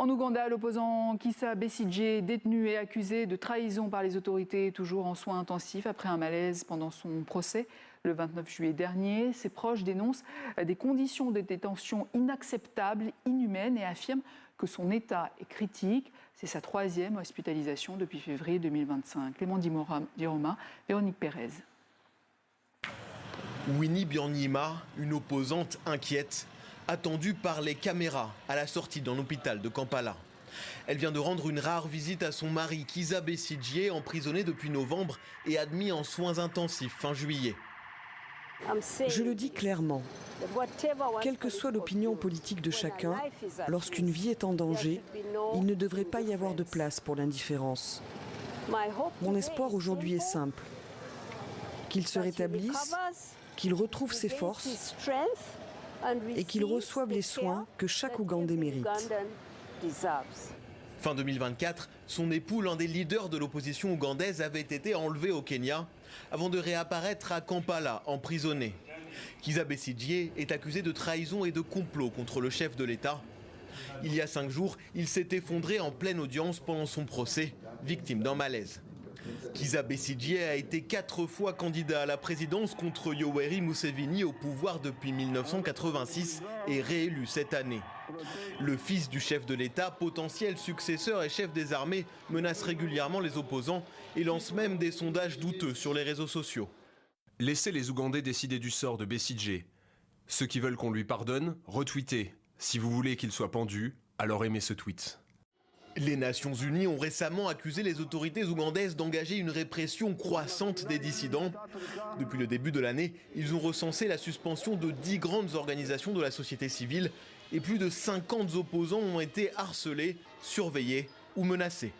En Ouganda, l'opposant Kizza Besigye, détenu et accusé de trahison par les autorités, toujours en soins intensifs après un malaise pendant son procès le 29 juillet dernier. Ses proches dénoncent des conditions de détention inacceptables, inhumaines et affirment que son état est critique. C'est sa 3e hospitalisation depuis février 2025. Clément Diroma, Véronique Pérez. Winnie Byanyima, une opposante inquiète, attendue par les caméras à la sortie d'un hôpital de Kampala. Elle vient de rendre une rare visite à son mari Kizza Besigye, emprisonné depuis novembre et admis en soins intensifs fin juillet. Je le dis clairement, quelle que soit l'opinion politique de chacun, lorsqu'une vie est en danger, il ne devrait pas y avoir de place pour l'indifférence. Mon espoir aujourd'hui est simple, qu'il se rétablisse, qu'il retrouve ses forces et qu'il reçoive les soins que chaque Ougandais mérite. Fin 2024, son époux, l'un des leaders de l'opposition ougandaise, avait été enlevé au Kenya avant de réapparaître à Kampala, emprisonné. Kizza Besigye est accusé de trahison et de complot contre le chef de l'État. Il y a 5 jours, il s'est effondré en pleine audience pendant son procès, victime d'un malaise. Kizza Besigye a été 4 fois candidat à la présidence contre Yoweri Museveni au pouvoir depuis 1986 et réélu cette année. Le fils du chef de l'État, potentiel successeur et chef des armées, menace régulièrement les opposants et lance même des sondages douteux sur les réseaux sociaux. Laissez les Ougandais décider du sort de Besigye. Ceux qui veulent qu'on lui pardonne, retweetez. Si vous voulez qu'il soit pendu, alors aimez ce tweet. Les Nations Unies ont récemment accusé les autorités ougandaises d'engager une répression croissante des dissidents. Depuis le début de l'année, ils ont recensé la suspension de 10 grandes organisations de la société civile et plus de 50 opposants ont été harcelés, surveillés ou menacés.